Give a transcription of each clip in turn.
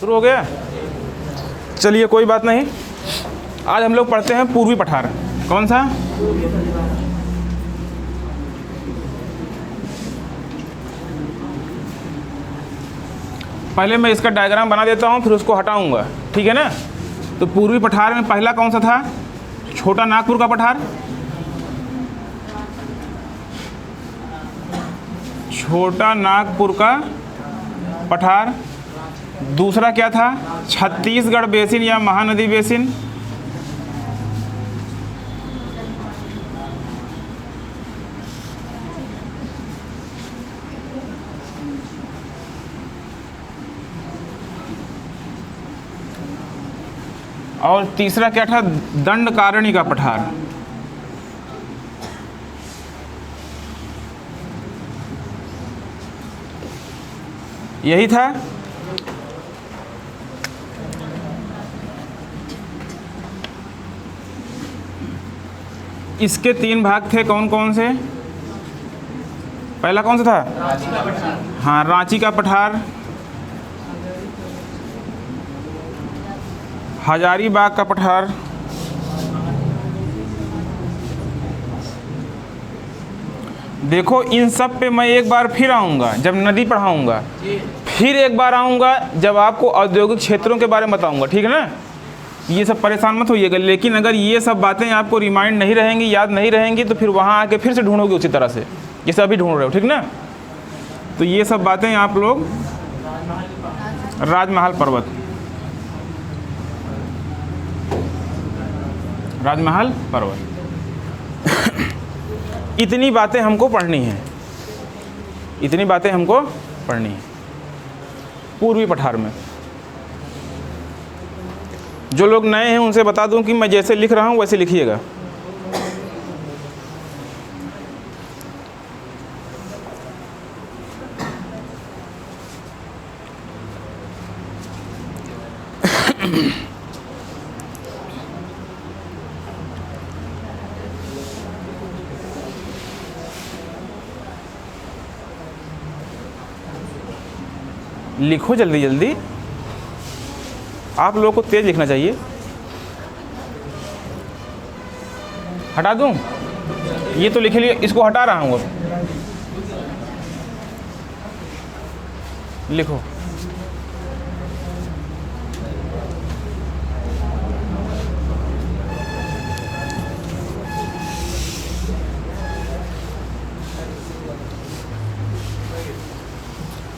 शुरू हो गया। चलिए कोई बात नहीं, आज हम लोग पढ़ते हैं पूर्वी पठार। कौन सा? पहले मैं इसका डायग्राम बना देता हूँ, फिर उसको हटाऊंगा, ठीक है ना। तो पूर्वी पठार में पहला कौन सा था? छोटा नागपुर का पठार। छोटा नागपुर का पठार। दूसरा क्या था? छत्तीसगढ़ बेसिन या महानदी बेसिन। और तीसरा क्या था? दंडकारण्य का पठार। यही था। इसके 3 भाग थे, कौन कौन से? पहला कौन सा था? रांची का पठार। हाँ, रांची का पठार, हजारीबाग का पठार, देखो इन सब पे मैं एक बार फिर आऊँगा जब नदी पढ़ाऊँगा, फिर एक बार आऊँगा जब आपको औद्योगिक क्षेत्रों के बारे में बताऊँगा, ठीक है ना। ये सब परेशान मत होइएगा, लेकिन अगर ये सब बातें आपको रिमाइंड नहीं रहेंगी, याद नहीं रहेंगी, तो फिर वहाँ आके फिर से ढूंढोगे उसी तरह से जैसे अभी ढूंढ रहे हो, ठीक ना। तो ये सब बातें आप लोग, राजमहल पर्वत, राजमहल पर्वत, इतनी बातें हमको पढ़नी है, इतनी बातें हमको पढ़नी है पूर्वी पठार में। जो लोग नए हैं उनसे बता दूं कि मैं जैसे लिख रहा हूं वैसे लिखिएगा। लिखो जल्दी जल्दी, आप लोगों को तेज लिखना चाहिए। हटा दूं? ये तो लिख लिया, इसको हटा रहा हूँ अब। लिखो।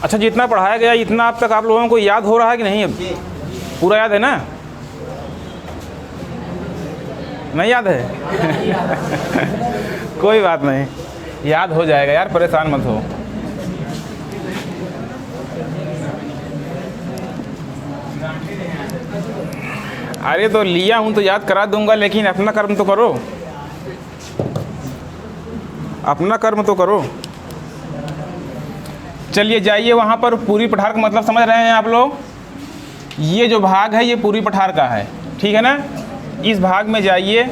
अच्छा, जितना पढ़ाया गया इतना अब तक आप लोगों को याद हो रहा है कि नहीं? अब पूरा याद है ना? नहीं याद है? कोई बात नहीं, याद हो जाएगा यार, परेशान मत हो। अरे तो लिया हूँ तो याद करा दूंगा, लेकिन अपना कर्म तो करो, अपना कर्म तो करो। चलिए जाइए वहाँ पर। पूर्वी पठार का मतलब समझ रहे हैं आप लोग? ये जो भाग है ये पूर्वी पठार का है, ठीक है ना। इस भाग में जाइए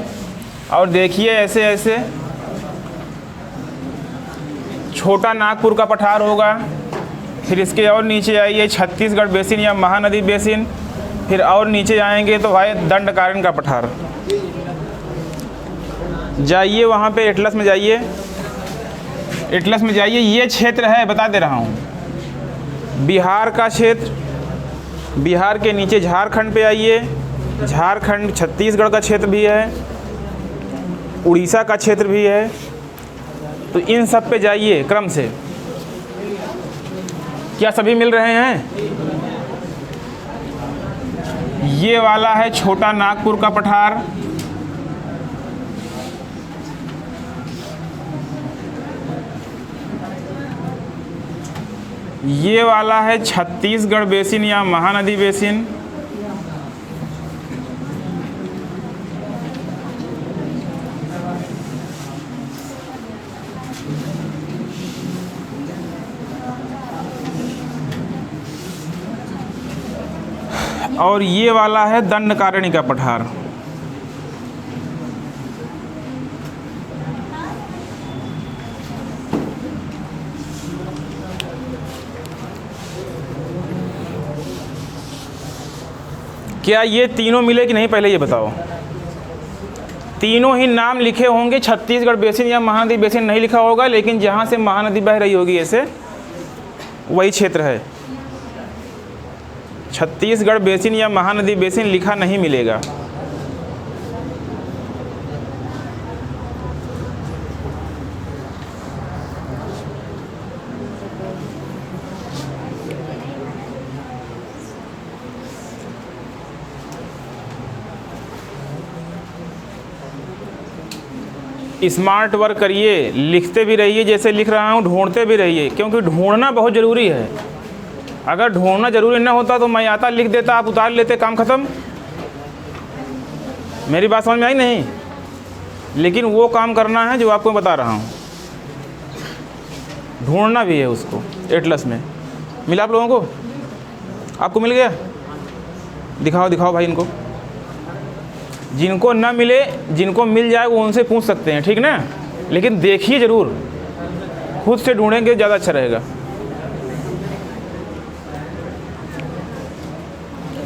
और देखिए ऐसे ऐसे छोटा नागपुर का पठार होगा, फिर इसके और नीचे आइए छत्तीसगढ़ बेसिन या महानदी बेसिन, फिर और नीचे आएंगे तो भाई दंडकारण्य का पठार। जाइए वहाँ पे एटलस में जाइए, एटलस में जाइए। ये क्षेत्र है, बता दे रहा हूँ, बिहार का क्षेत्र। बिहार के नीचे झारखंड पे आइए, झारखंड छत्तीसगढ़ का क्षेत्र भी है, उड़ीसा का क्षेत्र भी है। तो इन सब पे जाइए क्रम से। क्या सभी मिल रहे हैं? ये वाला है छोटा नागपुर का पठार, ये वाला है छत्तीसगढ़ बेसिन या महानदी बेसिन, और ये वाला है दंडकारण्य का पठार। क्या ये तीनों मिले कि नहीं, पहले ये बताओ। तीनों ही नाम लिखे होंगे, छत्तीसगढ़ बेसिन या महानदी बेसिन नहीं लिखा होगा, लेकिन जहाँ से महानदी बह रही होगी ऐसे वही क्षेत्र है। छत्तीसगढ़ बेसिन या महानदी बेसिन लिखा नहीं मिलेगा। स्मार्ट वर्क करिए, लिखते भी रहिए जैसे लिख रहा हूँ, ढूंढते भी रहिए, क्योंकि ढूंढना बहुत ज़रूरी है। अगर ढूंढना ज़रूरी ना होता तो मैं आता लिख देता, आप उतार लेते, काम ख़त्म। मेरी बात समझ में आई नहीं? लेकिन वो काम करना है जो आपको बता रहा हूँ, ढूंढना भी है उसको। एटलस में मिला आप लोगों को? आपको मिल गया? दिखाओ दिखाओ भाई इनको। जिनको ना मिले, जिनको मिल जाए वो उनसे पूछ सकते हैं, ठीक ना? लेकिन देखिए ज़रूर, खुद से ढूंढेंगे ज़्यादा अच्छा रहेगा।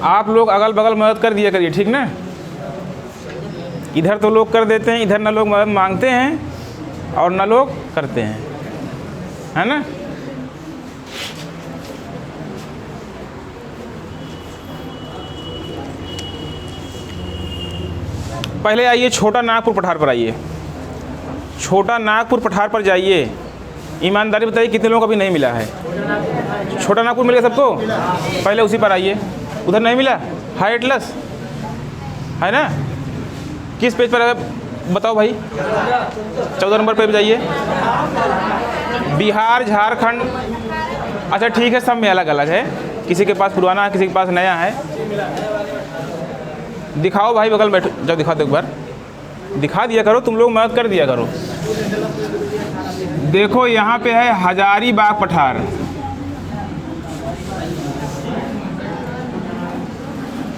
आप लोग अगल बगल मदद कर दिया करिए, ठीक ना? इधर तो लोग कर देते हैं, इधर ना लोग मदद मांगते हैं और ना लोग करते हैं, है ना? पहले आइए छोटा नागपुर पठार पर आइए। छोटा नागपुर पठार पर जाइए। ईमानदारी बताइए कितने लोगों को अभी नहीं मिला है? छोटा नागपुर मिल गया सबको? पहले उसी पर आइए। उधर नहीं मिला? हाई एटलस है ना? किस पेज पर है बताओ भाई? 14 नंबर पे जाइए। बिहार, झारखंड, अच्छा ठीक है, सब में अलग अलग है। किसी के पास पुराना है, किसी के पास नया है। दिखाओ भाई, बगल बैठो, जाओ दिखा दो एक बार। दिखा दिया करो, तुम लोग मदद कर दिया करो। देखो यहाँ पे है हजारीबाग पठार,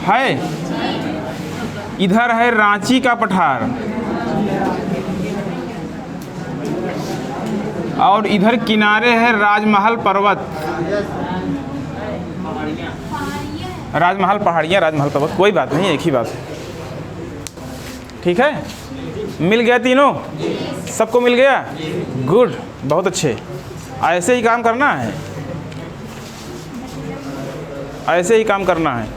है। इधर है रांची का पठार, और इधर किनारे है राजमहल पर्वत, राजमहल पहाड़ियाँ, राजमहल पर्वत। कोई बात नहीं, एक ही बात है, ठीक है? मिल गया तीनों? सबको मिल गया? गुड, बहुत अच्छे। ऐसे ही काम करना है, ऐसे ही काम करना है।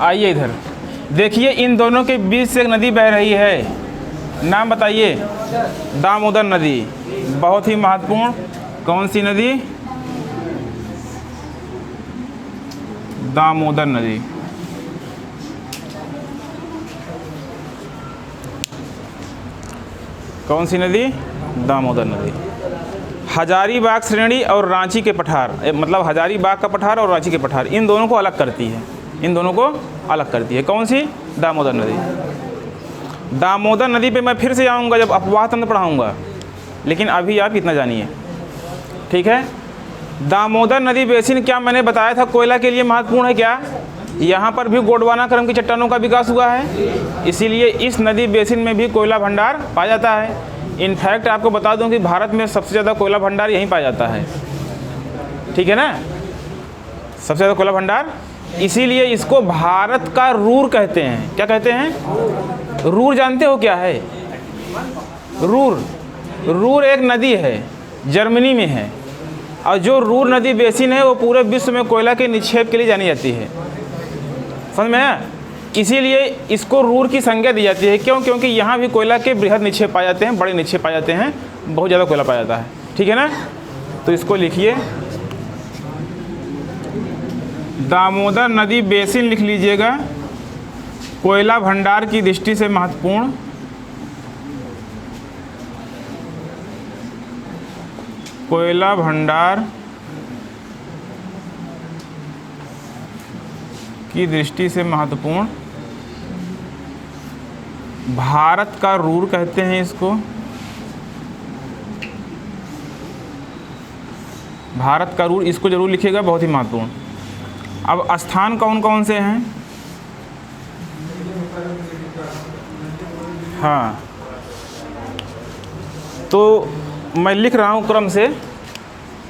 आइए इधर देखिए, इन दोनों के बीच से एक नदी बह रही है। नाम बताइए। दामोदर नदी, बहुत ही महत्वपूर्ण। कौन सी नदी? दामोदर नदी। कौन सी नदी? दामोदर नदी। हजारीबाग श्रेणी और रांची के पठार, मतलब हजारीबाग का पठार और रांची के पठार, इन दोनों को अलग करती है, इन दोनों को अलग करती है। कौन सी? दामोदर नदी। दामोदर नदी पे मैं फिर से आऊँगा जब अपवाह तंत्र पढ़ाऊँगा, लेकिन अभी आप इतना जानिए, ठीक है? दामोदर नदी बेसिन, क्या मैंने बताया था कोयला के लिए महत्वपूर्ण है? क्या यहाँ पर भी गोंडवाना क्रम की चट्टानों का विकास हुआ है, इसीलिए इस नदी बेसिन में भी कोयला भंडार पाया जाता है। इनफैक्ट आपको बता दूं कि भारत में सबसे ज़्यादा कोयला भंडार यहीं पाया जाता है, ठीक है ना? सबसे ज़्यादा कोयला भंडार, इसीलिए इसको भारत का रूर कहते हैं। क्या कहते हैं? रूर। जानते हो क्या है रूर? रूर एक नदी है, जर्मनी में है, और जो रूर नदी बेसिन है वो पूरे विश्व में कोयला के निक्षेप के लिए जानी जाती है। समझ में आया? इसीलिए इसको रूर की संज्ञा दी जाती है। क्यों? क्योंकि यहाँ भी कोयला के बृहद निक्षेप पाए जाते हैं, बड़े निक्षेप पाए जाते हैं, बहुत ज़्यादा कोयला पाया जाता है, ठीक है ना? तो इसको लिखिए, दामोदर नदी बेसिन लिख लीजिएगा, कोयला भंडार की दृष्टि से महत्वपूर्ण। कोयला भंडार की दृष्टि से महत्वपूर्ण। भारत का रूर कहते हैं इसको, भारत का रूर, इसको जरूर लिखिएगा, बहुत ही महत्वपूर्ण। अब स्थान कौन कौन से हैं? हाँ, तो मैं लिख रहा हूँ क्रम से,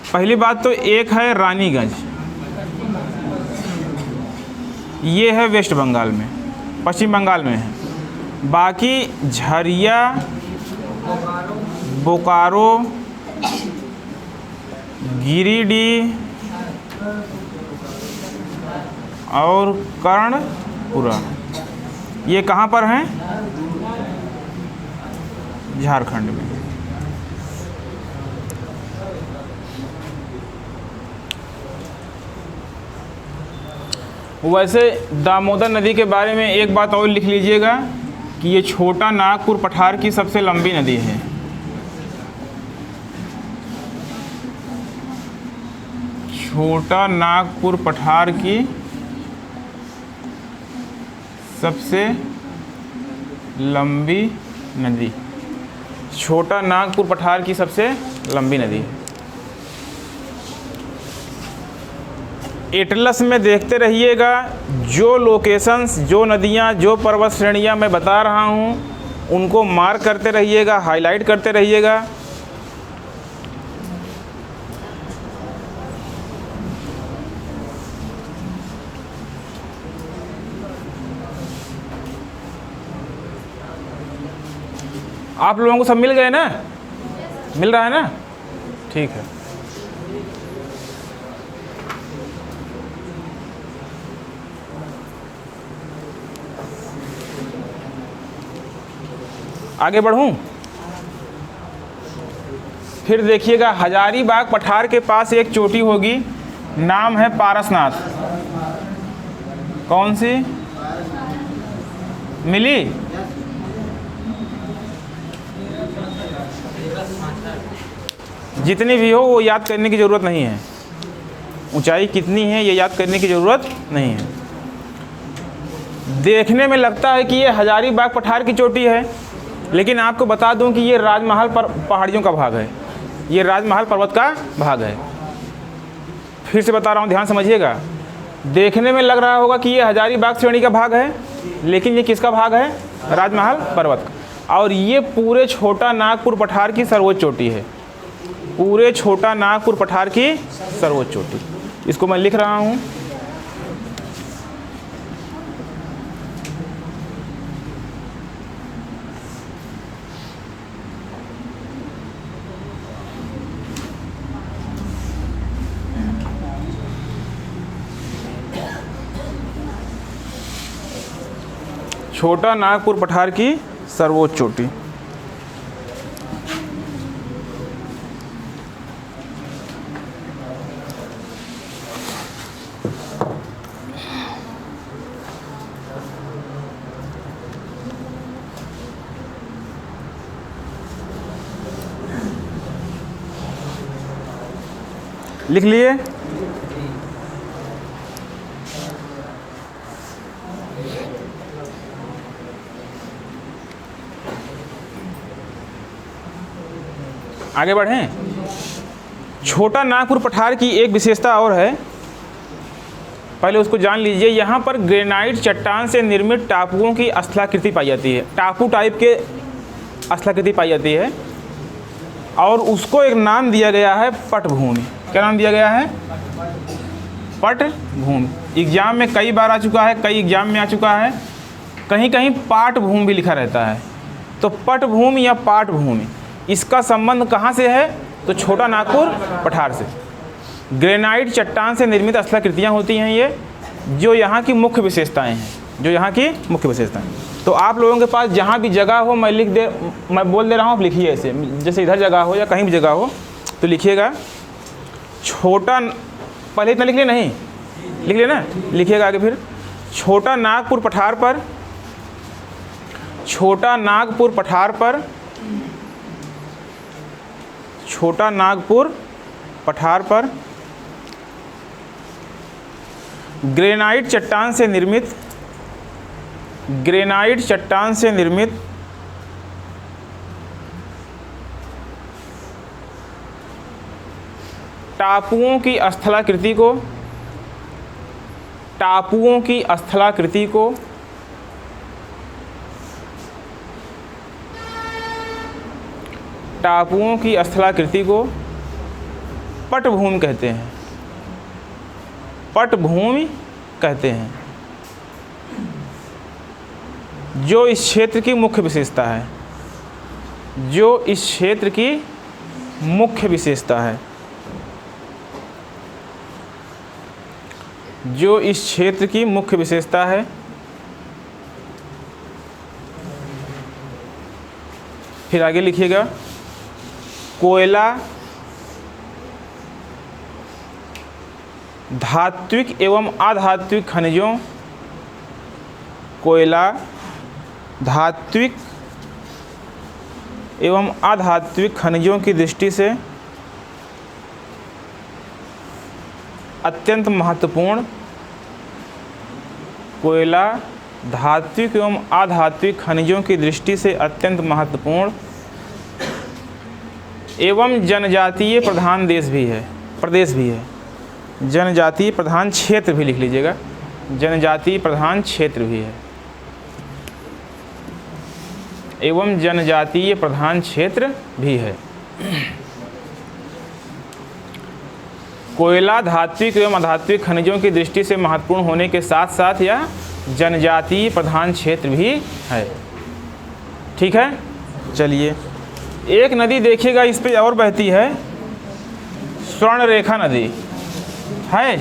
पहली बात तो एक है रानीगंज, ये है वेस्ट बंगाल में, पश्चिम बंगाल में है। बाकी झरिया, बोकारो, गिरिडीह और कर्णपुरा, ये कहाँ पर हैं? झारखंड में। वैसे दामोदर नदी के बारे में एक बात और लिख लीजिएगा कि ये छोटा नागपुर पठार की सबसे लंबी नदी है। छोटा नागपुर पठार की सबसे लंबी नदी, छोटा नागपुर पठार की सबसे लंबी नदी। एटलस में देखते रहिएगा, जो लोकेशंस, जो नदियाँ, जो पर्वत श्रेणियाँ मैं बता रहा हूँ उनको मार्क करते रहिएगा, हाईलाइट करते रहिएगा। आप लोगों को सब मिल गए ना? मिल रहा है ना? ठीक है। आगे बढ़ूं? फिर देखिएगा, हजारीबाग पठार के पास एक चोटी होगी, नाम है पारसनाथ। कौन सी? मिली? जितनी भी हो वो याद करने की ज़रूरत नहीं है, ऊंचाई कितनी है ये याद करने की ज़रूरत नहीं है। देखने में लगता है कि ये हजारीबाग पठार की चोटी है, लेकिन आपको बता दूं कि ये राजमहल पर पहाड़ियों का भाग है, ये राजमहल पर्वत का भाग है। फिर से बता रहा हूँ, ध्यान समझिएगा। देखने में लग रहा होगा कि ये हजारीबाग श्रेणी का भाग है, लेकिन ये किसका भाग है? राजमहल पर्वत का। और ये पूरे छोटा नागपुर पठार की सर्वोच्च चोटी है, पूरे छोटा नागपुर पठार की सर्वोच्च चोटी। इसको मैं लिख रहा हूँ। छोटा नागपुर पठार की सर्वोच्च चोटी। लिख लिए? आगे बढ़ें। छोटा नागपुर पठार की एक विशेषता और है, पहले उसको जान लीजिए। यहाँ पर ग्रेनाइट चट्टान से निर्मित टापुओं की स्थलाकृति पाई जाती है, टापू टाइप के स्थलाकृति पाई जाती है, और उसको एक नाम दिया गया है पटभूमि। क्या नाम दिया गया है? पटभूमि। एग्जाम में कई बार आ चुका है, कई एग्जाम में आ चुका है, कहीं कहीं पाटभूमि भी लिखा रहता है। तो पटभूमि या पाटभूमि, इसका संबंध कहाँ से है? तो छोटा नागपुर पठार से। ग्रेनाइट चट्टान से निर्मित स्थलाकृतियाँ होती हैं ये, जो यहाँ की मुख्य विशेषताएँ हैं, जो यहाँ की मुख्य विशेषताएँ। तो आप लोगों के पास जहाँ भी जगह हो, मैं बोल दे रहा हूँ, आप लिखिए ऐसे, जैसे इधर जगह हो या कहीं भी जगह हो तो लिखिएगा। छोटा, पहले इतना लिख लिया? नहीं लिख लिया ना? लिखिएगा आगे फिर। छोटा नागपुर पठार पर, छोटा नागपुर पठार पर, छोटा नागपुर पठार पर ग्रेनाइट चट्टान से निर्मित, ग्रेनाइट चट्टान से निर्मित टापुओं की स्थलाकृति को, टापुओं की स्थलाकृति को टापुओं की स्थलाकृति को पटभूमि कहते हैं, पटभूमि कहते हैं, जो इस क्षेत्र की मुख्य विशेषता है, जो इस क्षेत्र की मुख्य विशेषता है, जो इस क्षेत्र की मुख्य विशेषता है। फिर आगे लिखिएगा, कोयला धात्विक एवं अधात्विक खनिजों, कोयला धात्विक एवं अधात्विक खनिजों की दृष्टि से अत्यंत महत्वपूर्ण, कोयला धात्विक एवं अधात्विक खनिजों की दृष्टि से अत्यंत महत्वपूर्ण एवं जनजातीय प्रधान देश भी है, प्रदेश भी है। जनजातीय प्रधान क्षेत्र भी लिख लीजिएगा, जनजातीय प्रधान क्षेत्र भी है, एवं जनजातीय प्रधान क्षेत्र भी है। कोयला धात्विक एवं अधात्विक खनिजों की दृष्टि से महत्वपूर्ण होने के साथ साथ यह जनजातीय प्रधान क्षेत्र भी है। ठीक है, चलिए एक नदी देखिएगा इस पे और बहती है, स्वर्णरेखा नदी है।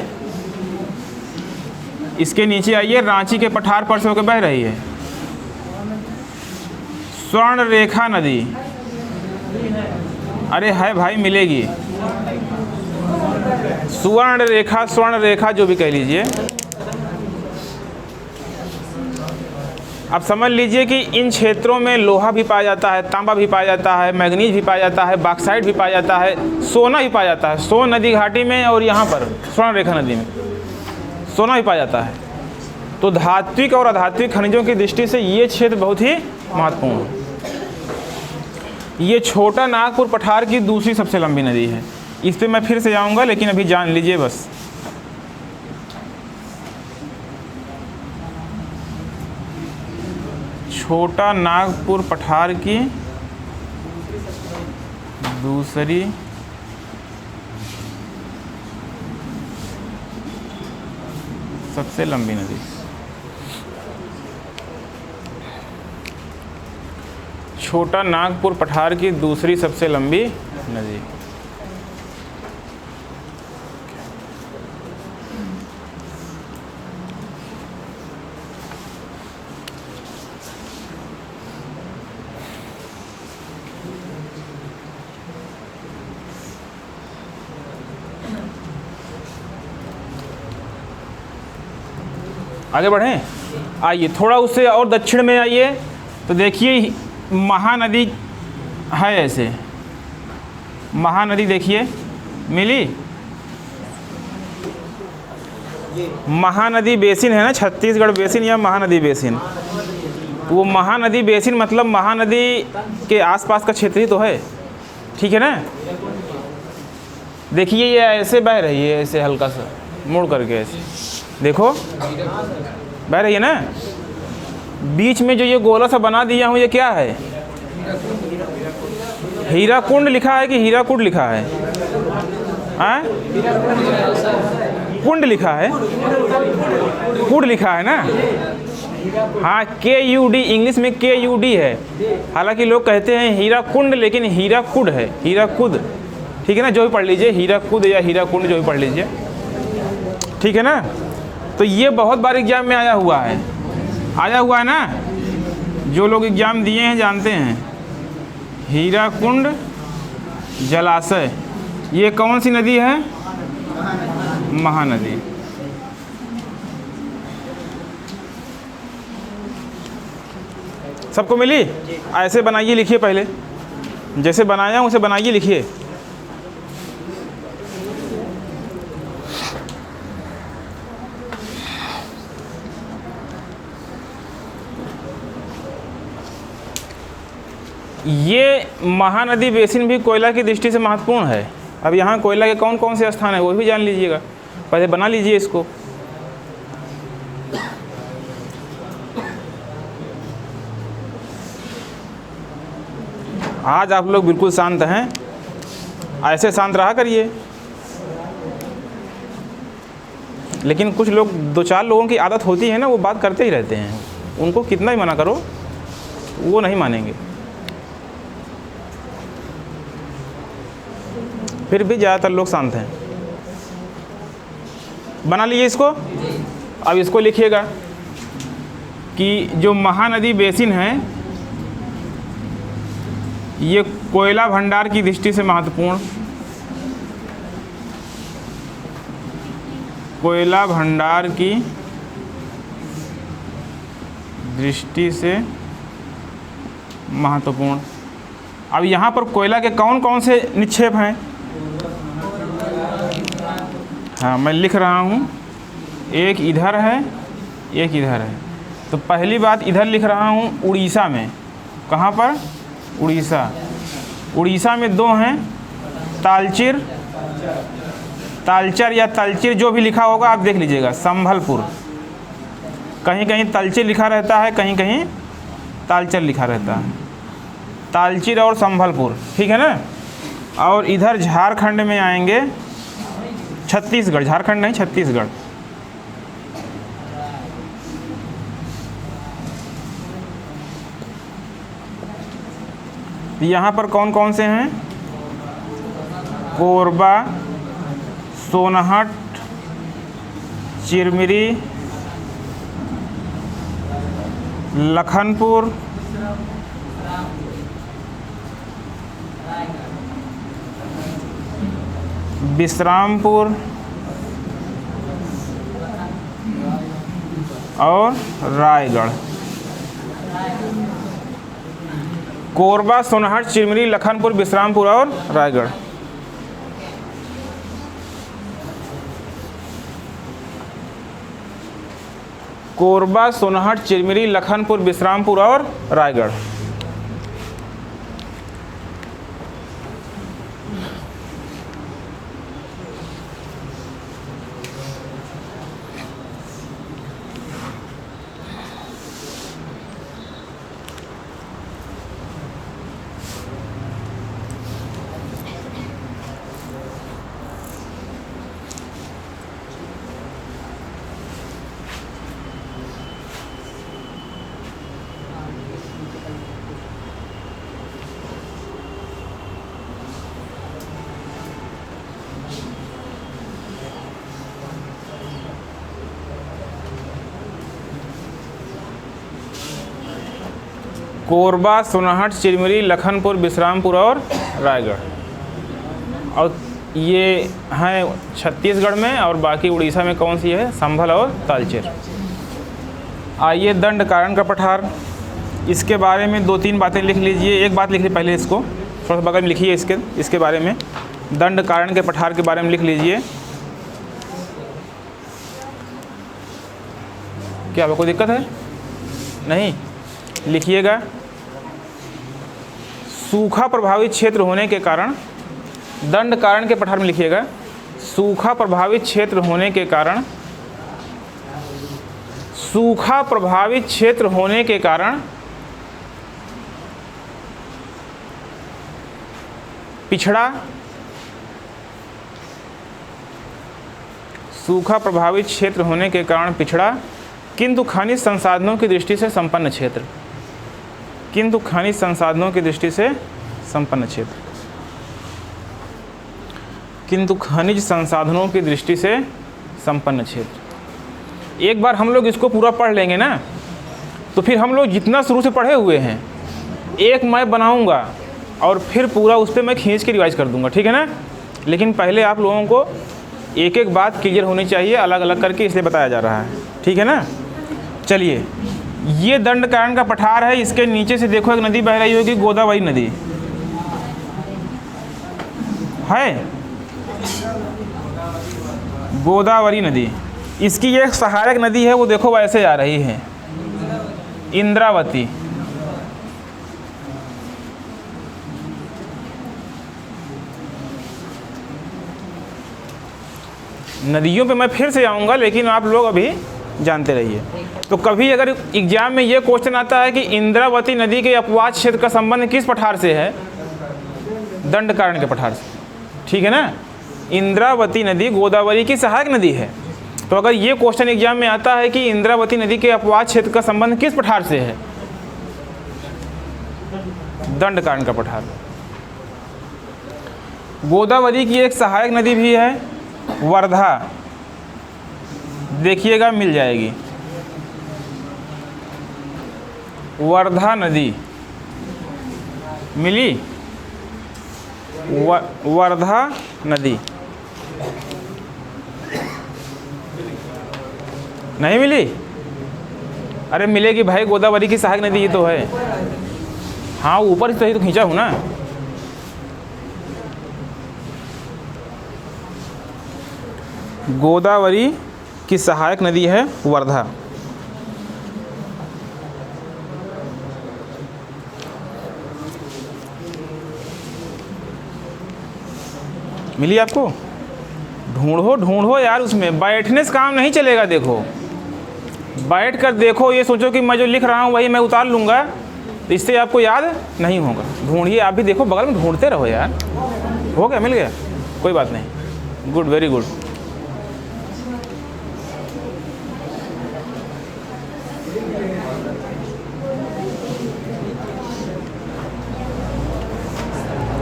इसके नीचे आइए, रांची के पठार पर से होकर बह रही है स्वर्णरेखा नदी। अरे है भाई, मिलेगी स्वर्ण रेखा जो भी कह लीजिए। अब समझ लीजिए कि इन क्षेत्रों में लोहा भी पाया जाता है, तांबा भी पाया जाता है, मैग्नीज भी पाया जाता है, बॉक्साइट भी पाया जाता है, सोना भी पाया जाता है। सोन नदी घाटी में और यहाँ पर स्वर्ण रेखा नदी में सोना भी पाया जाता है। तो धात्विक और अधात्विक खनिजों की दृष्टि से ये क्षेत्र बहुत ही महत्वपूर्ण है। ये छोटा नागपुर पठार की दूसरी सबसे लंबी नदी है। इस पर मैं फिर से जाऊँगा, लेकिन अभी जान लीजिए बस। छोटा नागपुर पठार की दूसरी सबसे लंबी नदी, छोटा नागपुर पठार की दूसरी सबसे लंबी नदी। आगे बढ़ें, आइए थोड़ा उससे और दक्षिण में आइए तो देखिए महानदी है। ऐसे महानदी देखिए मिली, महानदी बेसिन है ना, छत्तीसगढ़ बेसिन या महानदी बेसिन। वो महानदी बेसिन मतलब महानदी के आसपास का क्षेत्र ही तो है। ठीक है ना। देखिए ये ऐसे बह रही है, ऐसे हल्का सा मुड़ करके ऐसे देखो बह रही है ना। बीच में जो ये गोला सा बना दिया हूँ, ये क्या है? हीराकुंड लिखा है कि हीराकुंड लिखा है? कुंड लिखा है, कुंड लिखा है ना। हाँ, KUD इंग्लिश में KUD है। हालांकि लोग कहते हैं हीराकुंड, लेकिन हीराकुंड है, हीराकुद। ठीक है ना, जो भी पढ़ लीजिए, हीराकुद या हीराकुंड जो भी पढ़ लीजिए। ठीक है ना। तो ये बहुत बार एग्जाम में आया हुआ है, आया हुआ है ना। जो लोग एग्जाम दिए हैं जानते हैं। हीराकुंड जलाशय, ये कौन सी नदी है? महानदी। सबको मिली? ऐसे बनाइए, लिखिए। पहले जैसे बनाया उसे बनाइए, लिखिए। ये महानदी बेसिन भी कोयला की दृष्टि से महत्वपूर्ण है। अब यहाँ कोयला के कौन कौन से स्थान है वो भी जान लीजिएगा। पहले बना लीजिए इसको। आज आप लोग बिल्कुल शांत हैं, ऐसे शांत रहा करिए। लेकिन कुछ लोग, 2-4 लोगों की आदत होती है ना, वो बात करते ही रहते हैं, उनको कितना ही मना करो वो नहीं मानेंगे। फिर भी ज़्यादातर लोग शांत हैं। बना लीजिए इसको। अब इसको लिखिएगा कि जो महानदी बेसिन है ये कोयला भंडार की दृष्टि से महत्वपूर्ण, कोयला भंडार की दृष्टि से महत्वपूर्ण। अब यहाँ पर कोयला के कौन कौन से निक्षेप हैं? हाँ, मैं लिख रहा हूँ, एक इधर है, एक इधर है। तो पहली बात इधर लिख रहा हूँ उड़ीसा में। कहाँ पर? उड़ीसा। उड़ीसा में 2 हैं, तालचेर, तालचर या तलचेर जो भी लिखा होगा आप देख लीजिएगा। संभलपुर, कहीं कहीं तलचेर लिखा रहता है, कहीं कहीं तालचर लिखा रहता है। तालचेर और संभलपुर, ठीक है ना। और इधर झारखंड में आएंगे छत्तीसगढ़, झारखंड नहीं छत्तीसगढ़। यहाँ पर कौन कौन से हैं? कोरबा, सोनहट, चिरमिरी, लखनपुर, विश्रामपुर और रायगढ़। कोरबा, सोनहट, चिरमिरी, लखनपुर, विश्रामपुर और रायगढ़। कोरबा, सोनहट, चिरमिरी, लखनपुर, विश्रामपुर और रायगढ़। कोरबा, सोनहट, चिरमिरी, लखनपुर, विश्रामपुर और रायगढ़। और ये हैं छत्तीसगढ़ में, और बाकी उड़ीसा में कौन सी है? संभल और तालचेर। आइए दंड कारण का पठार, इसके बारे में 2-3 बातें लिख लीजिए। एक बात लिख लीजिए पहले, इसको थोड़ा सा बगल में लिखिए, इसके बारे में, दंड कारण के पठार के बारे में लिख लीजिए। क्या आपको कोई दिक्कत है? नहीं, लिखिएगा। सूखा प्रभावित क्षेत्र होने के कारण, दंड कारण के पठार में लिखिएगा, सूखा प्रभावित क्षेत्र होने के कारण, सूखा प्रभावित क्षेत्र होने के कारण पिछड़ा, सूखा प्रभावित क्षेत्र होने के कारण पिछड़ा किंतु खनिज संसाधनों की दृष्टि से संपन्न क्षेत्र, किंतु खनिज संसाधनों की दृष्टि से संपन्न क्षेत्र, किंतु खनिज संसाधनों की दृष्टि से संपन्न क्षेत्र। एक बार हम लोग इसको पूरा पढ़ लेंगे ना, तो फिर हम लोग जितना शुरू से पढ़े हुए हैं एक मैं बनाऊंगा और फिर पूरा उस पर मैं खींच के रिवाइज कर दूंगा, ठीक है ना। लेकिन पहले आप लोगों को एक एक बात क्लियर होनी चाहिए, अलग अलग करके इसलिए बताया जा रहा है, ठीक है ना। चलिए, ये दंड कारण का पठार है। इसके नीचे से देखो एक नदी बह रही होगी, गोदावरी नदी है, गोदावरी नदी। इसकी एक सहायक नदी है, वो देखो वैसे आ रही है, इंद्रावती। नदियों पे मैं फिर से आऊँगा, लेकिन आप लोग अभी जानते रहिए। तो कभी अगर एग्जाम में ये क्वेश्चन आता है कि इंद्रावती नदी के अपवाद क्षेत्र का संबंध किस पठार से है? दंड कारण के पठार से, ठीक है ना। इंद्रावती नदी गोदावरी की सहायक नदी है, तो अगर ये क्वेश्चन एग्जाम में आता है कि इंद्रावती नदी के अपवाद क्षेत्र का संबंध किस पठार से है, दंडकारण्य का पठार। गोदावरी की एक सहायक नदी भी है वर्धा, देखिएगा मिल जाएगी, वर्धा नदी मिली, वर्धा नदी नहीं मिली? अरे मिलेगी भाई, गोदावरी की सहायक नदी ये तो है। हाँ ऊपर से ही तो खींचा हूँ ना। गोदावरी की सहायक नदी है वर्धा। मिली आपको? ढूंढो ढूंढो यार, उसमें बैठने से काम नहीं चलेगा। देखो बैठ कर देखो, ये सोचो कि मैं जो लिख रहा हूँ वही मैं उतार लूँगा, तो इससे आपको याद नहीं होगा। ढूंढिए आप भी, देखो बगल में ढूंढते रहो यार। हो गया, मिल गया, कोई बात नहीं, गुड, वेरी गुड।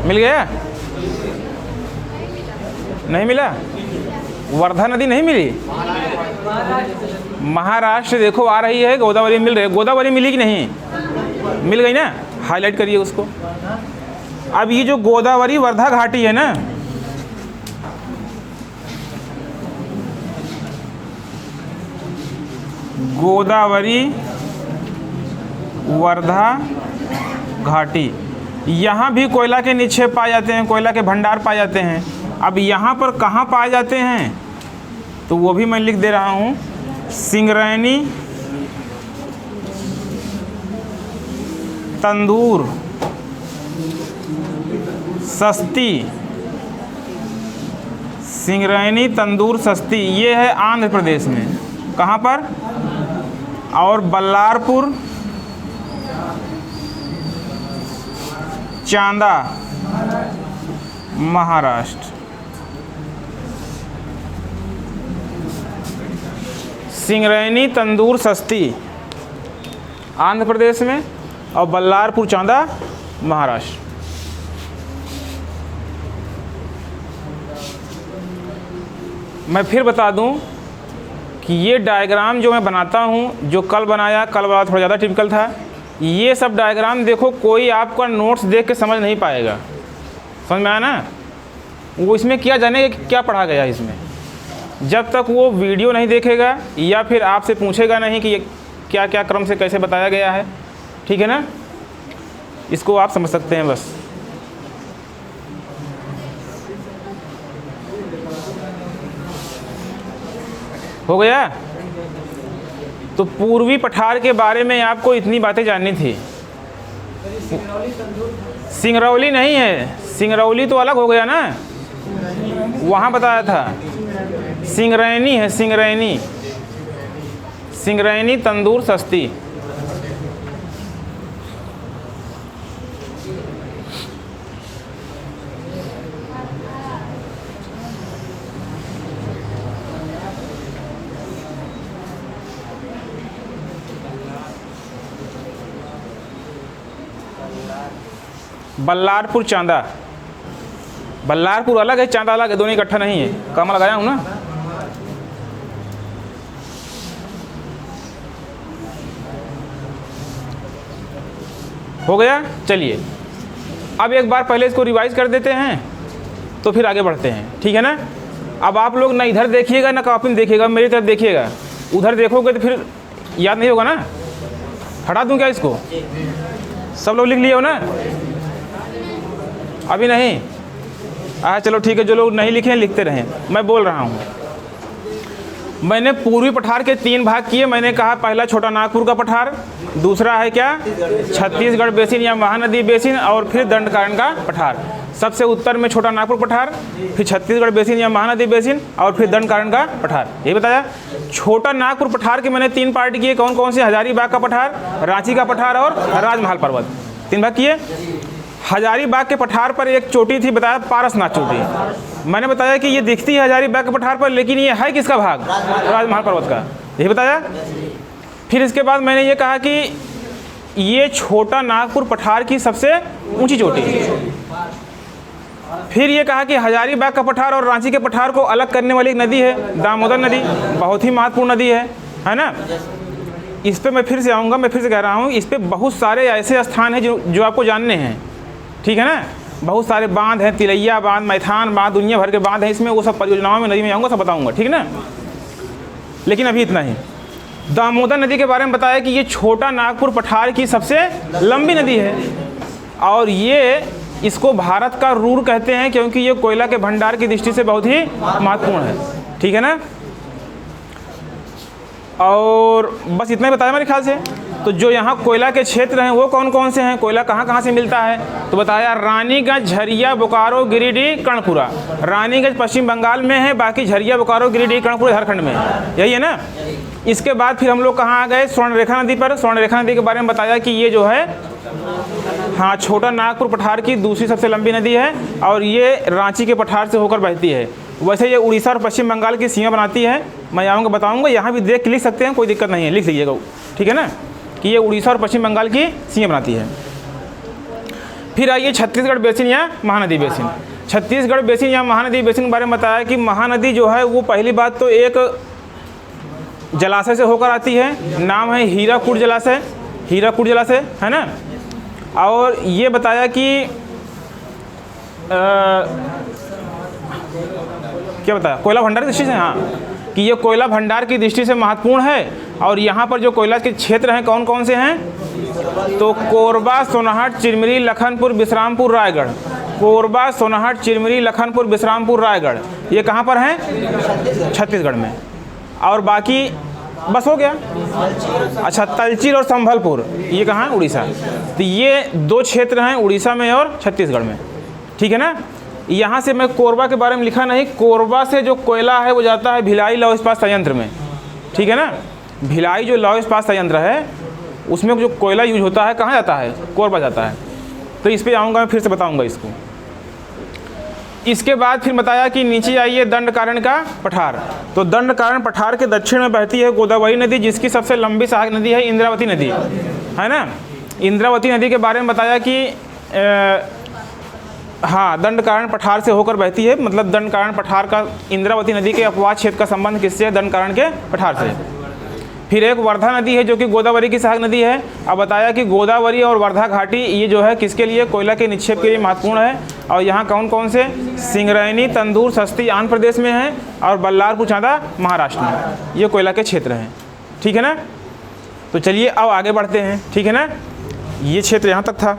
मिल गया? नहीं मिला? वर्धा नदी नहीं मिली? महाराष्ट्र देखो आ रही है, गोदावरी मिल रही है। गोदावरी मिली कि नहीं? मिल गई ना, हाईलाइट करिए उसको। अब ये जो गोदावरी वर्धा घाटी है ना, गोदावरी वर्धा घाटी, यहाँ भी कोयला के निक्षेप पाए जाते हैं, कोयला के भंडार पाए जाते हैं। अब यहाँ पर कहाँ पाए जाते हैं तो वो भी मैं लिख दे रहा हूँ, सिंगरैनी तंदूर सस्ती, सिंगरैनी तंदूर सस्ती, ये है आंध्र प्रदेश में। कहाँ पर? और बल्लारपुर चांदा महाराष्ट्र। सिंगरैनी तंदूर सस्ती आंध्र प्रदेश में और बल्लारपुर चांदा महाराष्ट्र। मैं फिर बता दूं कि ये डायग्राम जो मैं बनाता हूं, जो कल बनाया, कल वाला थोड़ा ज़्यादा टिपिकल था। ये सब डायग्राम देखो, कोई आपका नोट्स देख के समझ नहीं पाएगा। समझ में आया ना? वो इसमें क्या जाने क्या पढ़ा गया इसमें, जब तक वो वीडियो नहीं देखेगा या फिर आपसे पूछेगा नहीं कि ये क्या क्या क्रम से कैसे बताया गया है। ठीक है ना? इसको आप समझ सकते हैं बस। हो गया? तो पूर्वी पठार के बारे में आपको इतनी बातें जाननी थी। सिंगरौली नहीं है, सिंगरौली तो अलग हो गया ना, वहाँ बताया था। सिंगरैनी है, सिंगरैनी, सिंगरैनी तंदूर सस्ती। बल्लारपुर चांदा, बल्लारपुर अलग है, चांदा अलग है, दोनों इकट्ठा नहीं है। कम लगाया हूँ ना। हो गया? चलिए अब एक बार पहले इसको रिवाइज कर देते हैं, तो फिर आगे बढ़ते हैं। ठीक है ना? अब आप लोग ना इधर देखिएगा ना कॉपी में देखिएगा, मेरी तरफ देखिएगा। उधर देखोगे तो फिर याद नहीं होगा ना। हटा दूँ क्या इसको? सब लोग लिख लिए हो ना? अभी नहीं? चलो ठीक है, जो लोग नहीं लिखे लिखते रहें, मैं बोल रहा हूँ। मैंने पूर्वी पठार के 3 भाग किए। मैंने कहा पहला छोटा नागपुर का पठार, दूसरा है क्या, छत्तीसगढ़ बेसिन या महानदी बेसिन, और फिर दंडकारण्य का पठार। सबसे उत्तर में छोटा नागपुर पठार, फिर छत्तीसगढ़ बेसिन या महानदी बेसिन, और फिर दंडकारण्य का पठार। ये बताया। छोटा नागपुर पठार के मैंने 3 पार्ट किए। कौन कौन से? हजारीबाग का पठार, रांची का पठार और राजमहल पर्वत। 3 भाग किए। हजारीबाग के पठार पर एक चोटी थी, बताया पारसनाथ चोटी। मैंने बताया कि ये दिखती है हजारीबाग के पठार पर, लेकिन ये है किसका भाग? राजमहल पर्वत का, यही बताया। फिर इसके बाद मैंने ये कहा कि ये छोटा नागपुर पठार की सबसे ऊंची चोटी। फिर ये कहा कि हजारीबाग का पठार और रांची के पठार को अलग करने वाली एक नदी है दामोदर नदी, बहुत ही महत्वपूर्ण नदी है ना। इस पे मैं फिर से आऊँगा, मैं फिर से कह रहा हूँ, इस पे बहुत सारे ऐसे स्थान हैं जो आपको जानने हैं, ठीक है ना। बहुत सारे बांध हैं, तिलैया बांध, मैथान बांध, दुनिया भर के बांध हैं इसमें, वो सब परियोजनाओं में नदी में आऊँगा, सब बताऊँगा, ठीक है ना। लेकिन अभी इतना ही। दामोदर नदी के बारे में बताया कि ये छोटा नागपुर पठार की सबसे लंबी नदी है, और ये इसको भारत का रूर कहते हैं क्योंकि ये कोयला के भंडार की दृष्टि से बहुत ही महत्वपूर्ण है, ठीक है ना। और बस इतना ही बताया मेरे ख्याल से। तो जो यहाँ कोयला के क्षेत्र हैं वो कौन कौन से हैं, कोयला कहाँ कहाँ से मिलता है, तो बताया रानीगंज, झरिया, बोकारो, गिरिडीह, कर्णपुरा। रानीगंज पश्चिम बंगाल में है, बाकी झरिया, बोकारो, गिरिडीह, कर्णपुरा झारखंड में है, यही है ना। इसके बाद फिर हम लोग कहाँ आ गए? स्वर्णरेखा नदी पर। स्वर्णरेखा नदी के बारे में बताया कि ये जो है, हाँ, छोटा नागपुर पठार की दूसरी सबसे लंबी नदी है, और ये रांची के पठार से होकर बहती है। वैसे ये उड़ीसा और पश्चिम बंगाल की सीमा बनाती है, मैं आऊँगा बताऊँगा, यहाँ भी देख के लिख सकते हैं, कोई दिक्कत नहीं है, लिख लीजिएगा, ठीक है ना, कि ये उड़ीसा और पश्चिम बंगाल की सीमा बनाती है। फिर आइए छत्तीसगढ़ बेसिन या महानदी बेसिन। छत्तीसगढ़ बेसिन या महानदी बेसिन के बारे में बताया कि महानदी जो है वो पहली बात तो एक जलाशय से होकर आती है, नाम है हीराकुड जलाशय, हीराकुड जलाशय, है ना। और ये बताया कि क्या बताया, कोयला भंडार की दृष्टि से, हाँ, कि ये कोयला भंडार की दृष्टि से महत्वपूर्ण है। और यहाँ पर जो कोयला के क्षेत्र हैं कौन कौन से हैं, तो कोरबा, सोनाहट, चिरमिरी, लखनपुर, विश्रामपुर, रायगढ़। कोरबा, सोनाहट, चिरमिरी, लखनपुर, विश्रामपुर, रायगढ़, ये कहाँ पर हैं? छत्तीसगढ़ में। और बाकी बस हो गया। अच्छा, तलचीर और संभलपुर, ये कहाँ है? उड़ीसा। तो ये दो क्षेत्र हैं उड़ीसा में और छत्तीसगढ़ में, ठीक है ना। यहाँ से मैं कोरबा के बारे में लिखा नहीं, कोरबा से जो कोयला है वो जाता है भिलाई लौह इस्पात संयंत्र में, ठीक है ना। भिलाई जो लौह इस्पात संयंत्र है उसमें जो कोयला यूज होता है कहाँ जाता है? कोरबा जाता है। तो इस पर आऊँगा, मैं फिर से बताऊँगा इसको। इसके बाद फिर बताया कि नीचे आइए दंडकारण्य का पठार। तो दंडकारण्य पठार के दक्षिण में बहती है गोदावरी नदी, जिसकी सबसे लंबी सहायक नदी है इंद्रावती नदी, है ना। इंद्रावती नदी के बारे में बताया कि हाँ, दंडकारण्य पठार से होकर बहती है, मतलब दंडकारण्य पठार का इंद्रावती नदी के अपवाद क्षेत्र का संबंध किससे है? दंडकारण्य के पठार से। फिर एक वर्धा नदी है जो कि गोदावरी की सहायक नदी है। अब बताया कि गोदावरी और वर्धा घाटी ये जो है किसके लिए? कोयला के निक्षेप के लिए महत्वपूर्ण है। और यहाँ कौन कौन से? सिंगरैनी, तंदूर, सस्ती आंध्र प्रदेश में है, और बल्लारपुर चांदा महाराष्ट्र में, ये कोयला के क्षेत्र हैं, ठीक है ना। तो चलिए अब आगे बढ़ते हैं, ठीक है ना। ये क्षेत्र यहाँ तक था।